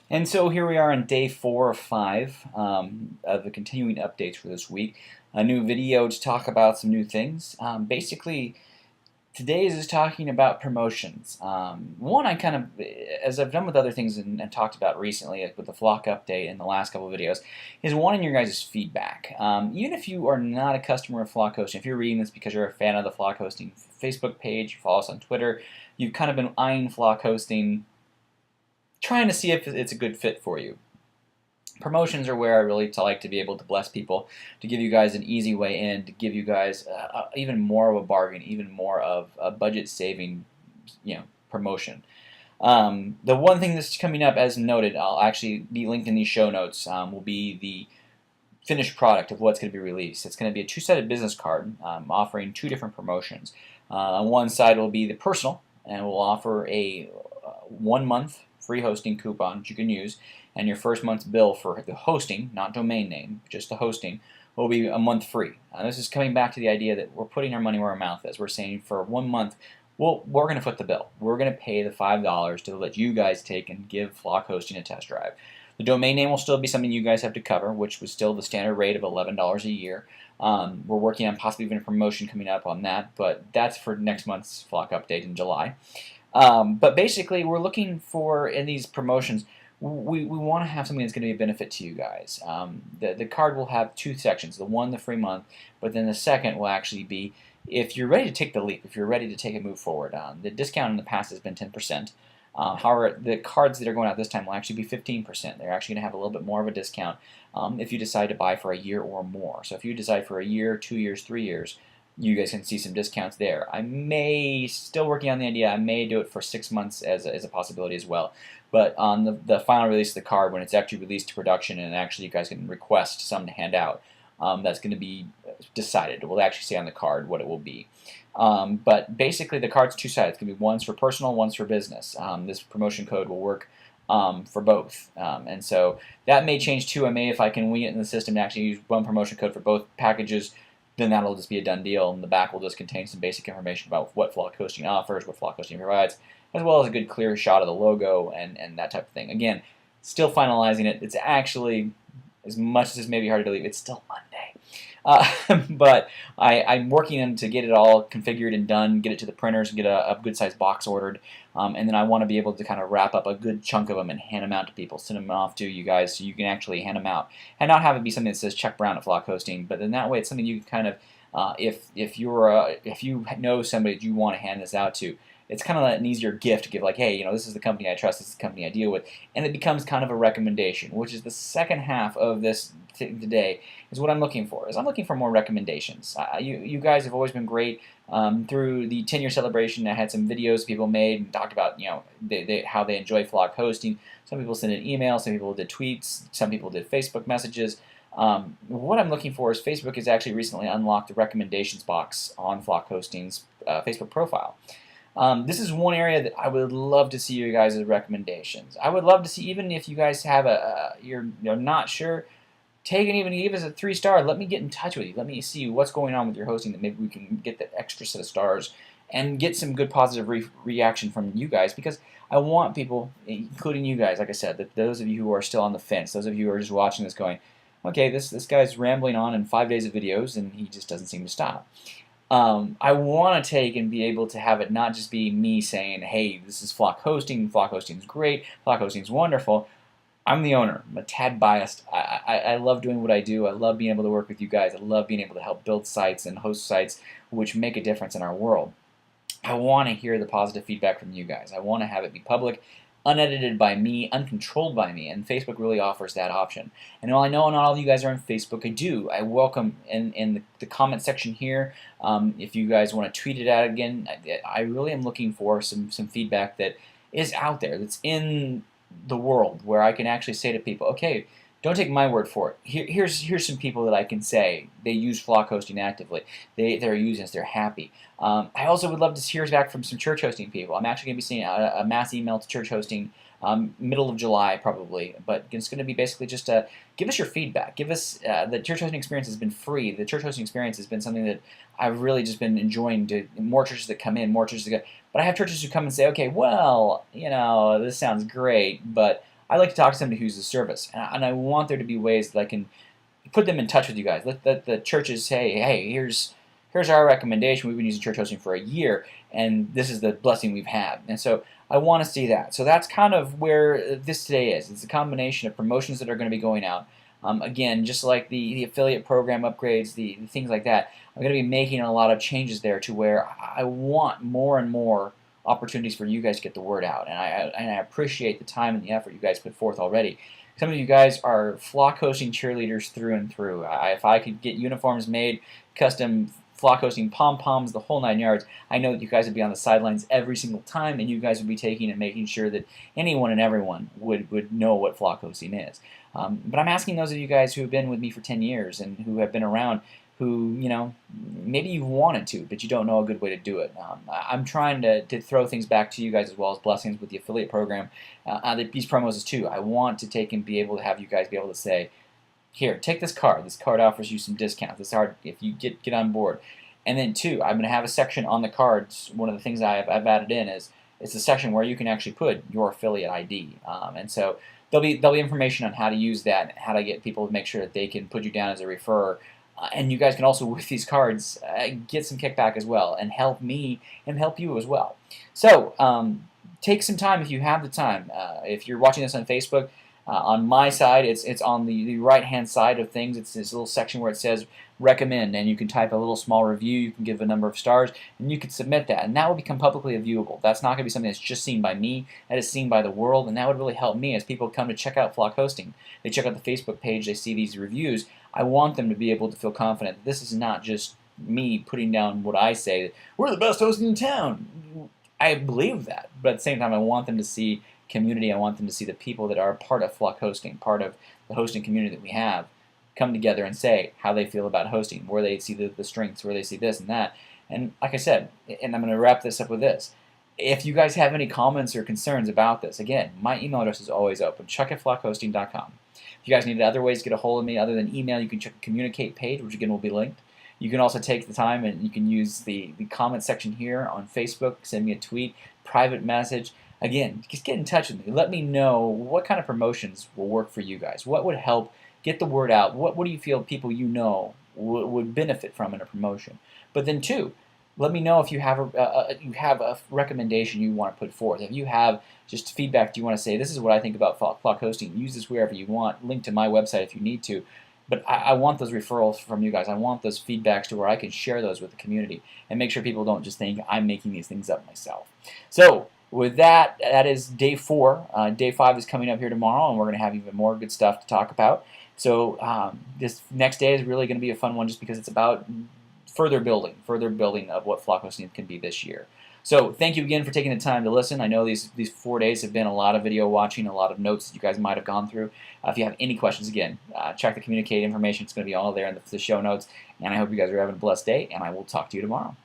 And so here we are on day 4 or 5 of the continuing updates for this week. A new video to talk about some new things. Basically, today's is talking about promotions. One, I kind of, as I've done with other things and talked about recently, like with the Flock update in the last couple of videos, is wanting your guys' feedback. Even if you are not a customer of Flock Hosting, if you're reading this because you're a fan of the Flock Hosting Facebook page, you follow us on Twitter, you've kind of been eyeing Flock Hosting, trying to see if it's a good fit for you. Promotions are where I really like to be able to bless people, to give you guys an easy way in, to give you guys even more of a bargain, even more of a budget-saving, promotion. The one thing that's coming up, as noted, I'll actually be linked in these show notes, will be the finished product of what's going to be released. It's going to be a two-sided business card offering two different promotions. On one side will be the personal, and we'll offer a 1 month free hosting coupon that you can use, and your first month's bill for the hosting, not domain name, just the hosting, will be a month free. This is coming back to the idea that we're putting our money where our mouth is. We're saying for 1 month, well, we're going to foot the bill. We're going to pay the $5 to let you guys take and give Flock Hosting a test drive. The domain name will still be something you guys have to cover, which was still the standard rate of $11 a year. We're working on possibly even a promotion coming up on that, but that's for next month's Flock update in July. But basically, we're looking for, in these promotions, we want to have something that's going to be a benefit to you guys. The card will have two sections, the one, the free month, but then the second will actually be if you're ready to take the leap, if you're ready to take a move forward. The discount in the past has been 10%. However, the cards that are going out this time will actually be 15%. They're actually going to have a little bit more of a discount if you decide to buy for a year or more. So if you decide for a year, 2 years, 3 years, you guys can see some discounts there. I may, still working on the idea, I may do it for 6 months as a possibility as well. But on the final release of the card, when it's actually released to production and actually you guys can request some to hand out, that's going to be decided. It will actually say on the card what it will be. But basically the card's two-sided. It's going to be one's for personal, one's for business. This promotion code will work for both. And so that may change too. I may, if I can wing it in the system, to actually use one promotion code for both packages, then that'll just be a done deal, and the back will just contain some basic information about what Flock Hosting offers, what Flock Hosting provides, as well as a good clear shot of the logo and that type of thing. Again, still finalizing it. It's actually, as much as this may be hard to believe, it's still Monday. But I'm working to get it all configured and done, get it to the printers, and get a good-sized box ordered. And then I want to be able to kind of wrap up a good chunk of them and hand them out to people, send them off to you guys so you can actually hand them out. And not have it be something that says Chuck Brown at Flock Hosting, but then that way it's something you can kind of, if you know somebody that you want to hand this out to, it's kind of an easier gift to give, like, hey, this is the company I trust, this is the company I deal with, and it becomes kind of a recommendation, which is the second half of this today, is what I'm looking for. I'm looking for more recommendations. You guys have always been great. Through the 10-year celebration, I had some videos people made and talked about, how they enjoy Flock Hosting. Some people sent an email, some people did tweets, some people did Facebook messages. What I'm looking for is Facebook has actually recently unlocked the recommendations box on Flock Hosting's Facebook profile. This is one area that I would love to see you guys' recommendations. I would love to see, even if you guys have you're not sure, take and even give us a 3-star. Let me get in touch with you. Let me see what's going on with your hosting, that maybe we can get that extra set of stars and get some good positive reaction from you guys, because I want people, including you guys, like I said, that those of you who are still on the fence, those of you who are just watching this going, okay, this guy's rambling on in 5 days of videos and he just doesn't seem to stop. I want to take and be able to have it not just be me saying, hey, this is Flock Hosting is great, Flock Hosting is wonderful. I'm the owner. I'm a tad biased. I love doing what I do. I love being able to work with you guys. I love being able to help build sites and host sites which make a difference in our world. I want to hear the positive feedback from you guys. I want to have it be public, unedited by me, uncontrolled by me, and Facebook really offers that option. And while I know not all of you guys are on Facebook, I welcome in the comment section here, if you guys want to tweet it out again, I really am looking for some feedback that is out there, that's in the world, where I can actually say to people, okay, don't take my word for it. Here's some people that I can say they use Flock Hosting actively. They're using this. They're happy. I also would love to hear back from some church hosting people. I'm actually going to be sending a mass email to church hosting middle of July probably, but it's going to be basically just give us your feedback. Give us the church hosting experience has been free. The church hosting experience has been something that I've really just been enjoying. More churches that come in, more churches that go. But I have churches who come and say, okay, well, this sounds great, but I like to talk to somebody who's a service, and I want there to be ways that I can put them in touch with you guys. Let the churches say, hey, here's our recommendation. We've been using church hosting for a year, and this is the blessing we've had. And so I want to see that. So that's kind of where this today is. It's a combination of promotions that are going to be going out. Again, just like the affiliate program upgrades, the things like that, I'm going to be making a lot of changes there to where I want more and more opportunities for you guys to get the word out. And I appreciate the time and the effort you guys put forth already. Some of you guys are flock hosting cheerleaders through and through. If I could get uniforms made, custom flock hosting pom-poms, the whole 9 yards, I know that you guys would be on the sidelines every single time, and you guys would be taking and making sure that anyone and everyone would know what flock hosting is. But I'm asking those of you guys who have been with me for 10 years and who have been around, who, maybe you've wanted to, but you don't know a good way to do it. I'm trying to throw things back to you guys as well as blessings with the affiliate program. These promos is too. I want to take and be able to have you guys be able to say, here, take this card. This card offers you some discounts. This card, if you get on board. And then two, I'm going to have a section on the cards. One of the things I've added in is it's a section where you can actually put your affiliate ID. And so there'll be information on how to use that, and how to get people to make sure that they can put you down as a referrer. And you guys can also, with these cards, get some kickback as well, and help me and help you as well. So take some time if you have the time. If you're watching this on Facebook, on my side, it's on the right-hand side of things. It's this little section where it says recommend, and you can type a little small review. You can give a number of stars, and you can submit that, and that will become publicly viewable. That's not going to be something that's just seen by me. That is seen by the world, and that would really help me as people come to check out Flock Hosting. They check out the Facebook page. They see these reviews. I want them to be able to feel confident that this is not just me putting down what I say. We're the best hosting in town. I believe that, but at the same time, I want them to see community. I want them to see the people that are part of Flock Hosting, part of the hosting community that we have, come together and say how they feel about hosting, where they see the strengths, where they see this and that. And like I said, and I'm going to wrap this up with this, if you guys have any comments or concerns about this, again, my email address is always open, chuck@flockhosting.com. If you guys need other ways to get a hold of me other than email, you can check the communicate page, which again will be linked. You can also take the time and you can use the comment section here on Facebook, send me a tweet, private message. Again, just get in touch with me. Let me know what kind of promotions will work for you guys. What would help get the word out? What do you feel people would benefit from in a promotion? But then two, let me know if you have a recommendation you want to put forth. If you have just feedback, you want to say, this is what I think about Flock Hosting. Use this wherever you want. Link to my website if you need to. But I want those referrals from you guys. I want those feedbacks to where I can share those with the community and make sure people don't just think I'm making these things up myself. So with that, that is day 4. Day 5 is coming up here tomorrow, and we're going to have even more good stuff to talk about. So this next day is really going to be a fun one just because it's about further building of what Flock Hosting can be this year. So thank you again for taking the time to listen. I know these 4 days have been a lot of video watching, a lot of notes that you guys might have gone through. If you have any questions, again, check the communicate information. It's going to be all there in the show notes. And I hope you guys are having a blessed day, and I will talk to you tomorrow.